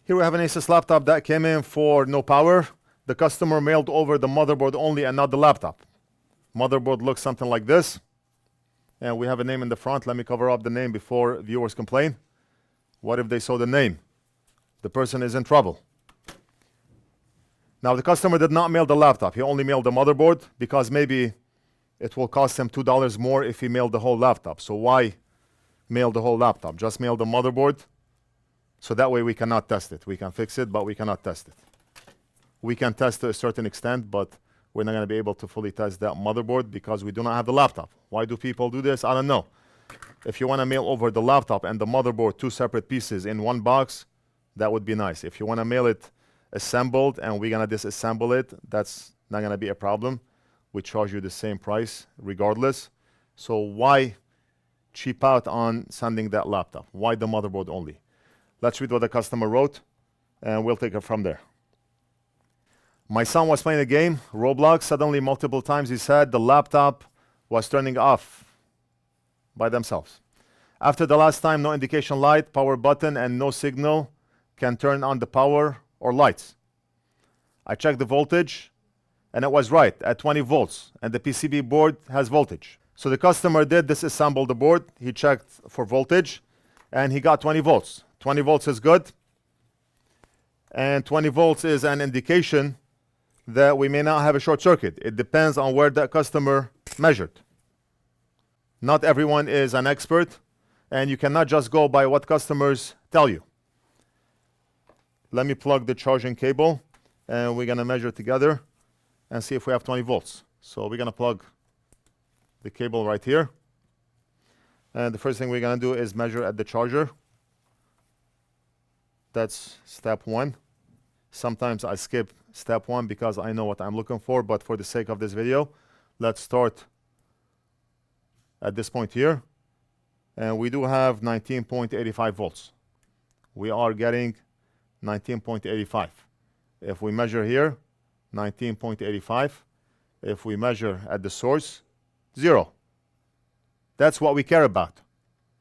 Here we have an Asus laptop that came in for no power. The customer mailed over the motherboard only and not the laptop. Motherboard looks something like this. And we have a name in the front. Let me cover up the name before viewers complain. What if they saw the name? The person is in trouble. Now, the customer did not mail the laptop. He only mailed the motherboard because maybe it will cost him $2 more if he mailed the whole laptop. So why mail the whole laptop? Just mail the motherboard. So that way we cannot test it. We can fix it, but we cannot test it. We can test to a certain extent, but we're not going to be able to fully test that motherboard because we do not have the laptop. Why do people do this? I don't know. If you want to mail over the laptop and the motherboard, two separate pieces in one box, that would be nice. If you want to mail it assembled and we're going to disassemble it, that's not going to be a problem. We charge you the same price regardless. So why cheap out on sending that laptop? Why the motherboard only? Let's read what the customer wrote, and we'll take it from there. My son was playing a game, Roblox. Suddenly, multiple times, he said the laptop was turning off by themselves. After the last time, no indication light, power button, and no signal can turn on the power or lights. I checked the voltage, and it was right, at 20 volts, and the PCB board has voltage. So the customer did disassemble the board. He checked for voltage, and he got 20 volts. 20 volts is good, and 20 volts is an indication that we may not have a short circuit. It depends on where that customer measured. Not everyone is an expert, and you cannot just go by what customers tell you. Let me plug the charging cable, and we're going to measure together and see if we have 20 volts. So we're going to plug the cable right here. And the first thing we're going to do is measure at the charger. That's step one. Sometimes I skip step one because I know what I'm looking for, but for the sake of this video, let's start at this point here. And we do have 19.85 volts. We are getting 19.85. If we measure here, 19.85. If we measure at the source, 0. That's what we care about.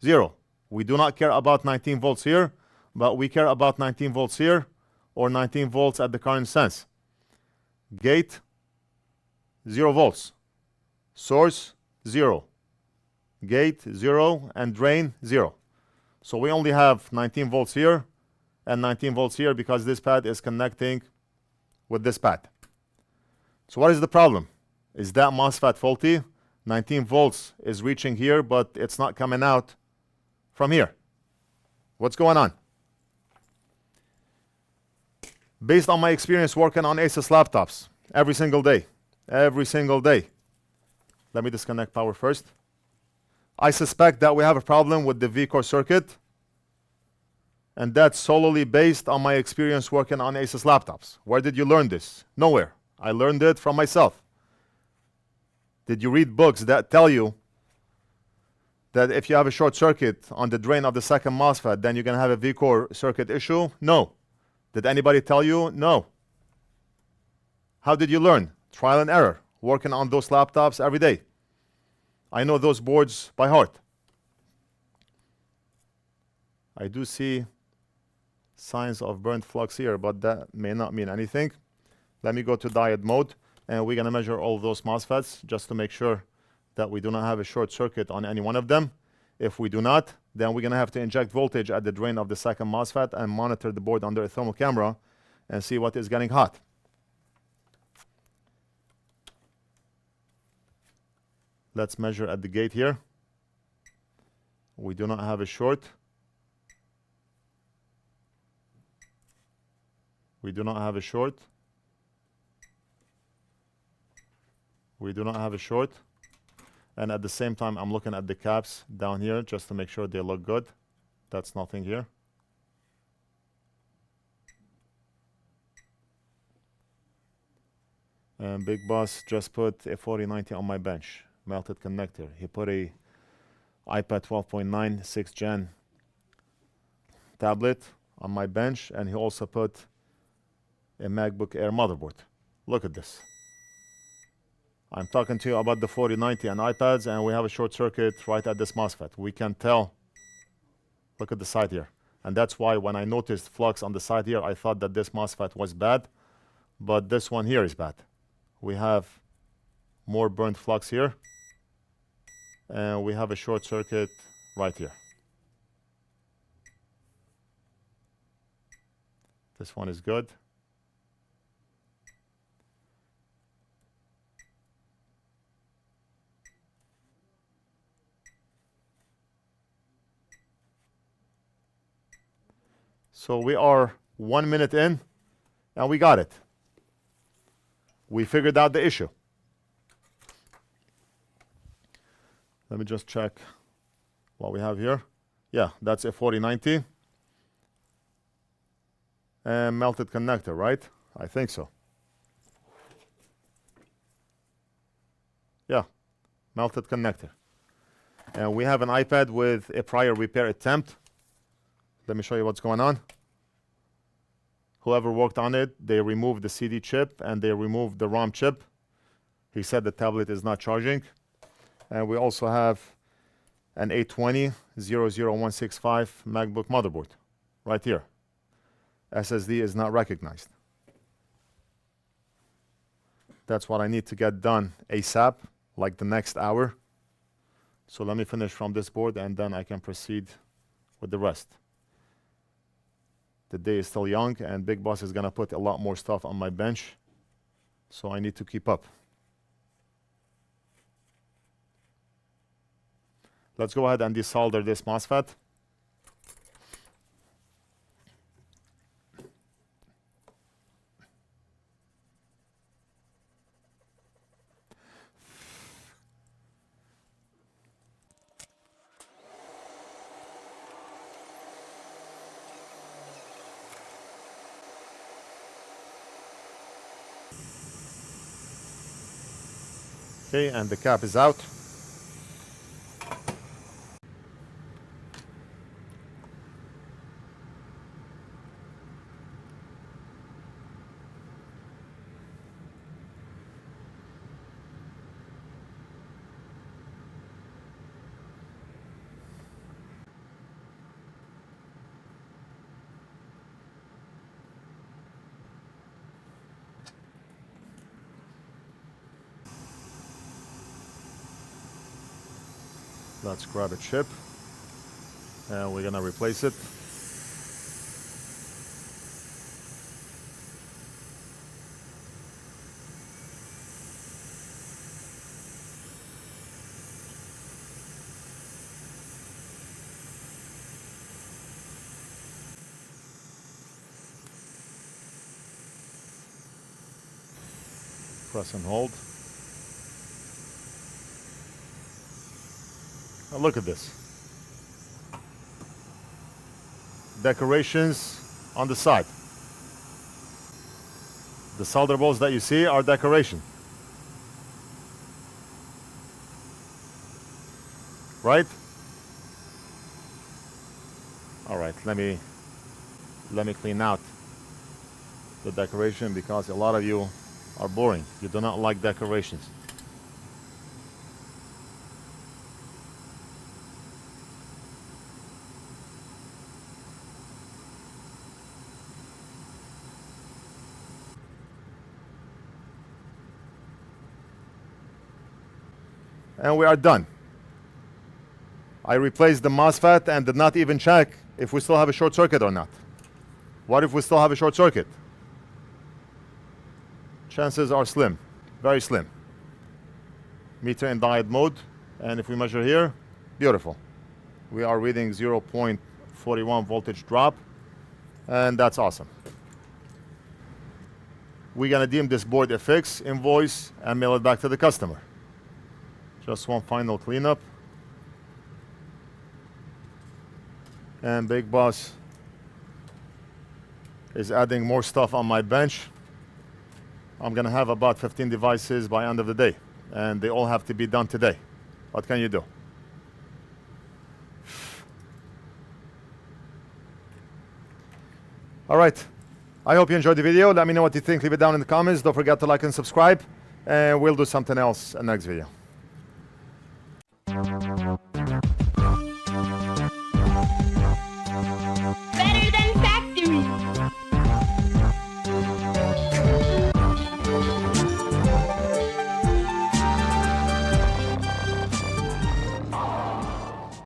0. We do not care about 19 volts here, but we care about 19 volts here, or 19 volts at the current sense. Gate, 0 volts. Source, 0. Gate, 0, and drain, 0. So we only have 19 volts here and 19 volts here because this pad is connecting with this pad. So what is the problem? Is that MOSFET faulty? 19 volts is reaching here, but it's not coming out from here. What's going on? Based on my experience working on Asus laptops every single day, let me disconnect power first. I suspect that we have a problem with the V-core circuit, and that's solely based on my experience working on Asus laptops. Where did you learn this? Nowhere. I learned it from myself. Did you read books that tell you that if you have a short circuit on the drain of the second MOSFET, then you're going to have a V-core circuit issue? No. Did anybody tell you? No. How did you learn? Trial and error, working on those laptops every day. I know those boards by heart. I do see signs of burnt flux here, but that may not mean anything. Let me go to diode mode, and we're going to measure all of those MOSFETs just to make sure that we do not have a short circuit on any one of them. If we do not, then we're going to have to inject voltage at the drain of the second MOSFET and monitor the board under a thermal camera and see what is getting hot. Let's measure at the gate here. We do not have a short. We do not have a short. We do not have a short. And at the same time, I'm looking at the caps down here just to make sure they look good. That's nothing here. And Big Boss just put a 4090 on my bench. Melted connector. He put a iPad 12.9 6th gen tablet on my bench, and he also put a MacBook Air motherboard. Look at this. I'm talking to you about the 4090 and iPads, and we have a short circuit right at this MOSFET. We can tell. Look at the side here. And that's why when I noticed flux on the side here, I thought that this MOSFET was bad, but this one here is bad. We have more burnt flux here, and we have a short circuit right here. This one is good. So we are 1 minute in, and we got it. We figured out the issue. Let me just check what we have here. Yeah, that's a 4090. And melted connector, right? I think so. Yeah, melted connector. And we have an iPad with a prior repair attempt. Let me show you what's going on. Whoever worked on it, they removed the CD chip and they removed the ROM chip. He said the tablet is not charging. And we also have an 820-00165 MacBook motherboard right here. SSD is not recognized. That's what I need to get done ASAP, like the next hour. So let me finish from this board and then I can proceed with the rest. The day is still young and Big Boss is gonna put a lot more stuff on my bench. So I need to keep up. Let's go ahead and desolder this MOSFET. Okay, and the cap is out. Let's grab a chip and we're gonna replace it. Press and hold. Now look at this. Decorations on the side. The solder balls that you see are decoration. Right? All right, let me clean out the decoration because a lot of you are boring. You do not like decorations. And we are done. I replaced the MOSFET and did not even check if we still have a short circuit or not. What if we still have a short circuit? Chances are slim, very slim. Meter in diode mode, and if we measure here, beautiful. We are reading 0.41 voltage drop, and that's awesome. We're gonna deem this board a fix, invoice, and mail it back to the customer. Just one final cleanup. And Big Boss is adding more stuff on my bench. I'm gonna have about 15 devices by end of the day, and they all have to be done today. What can you do? All right, I hope you enjoyed the video. Let me know what you think, leave it down in the comments. Don't forget to like and subscribe, and we'll do something else in the next video.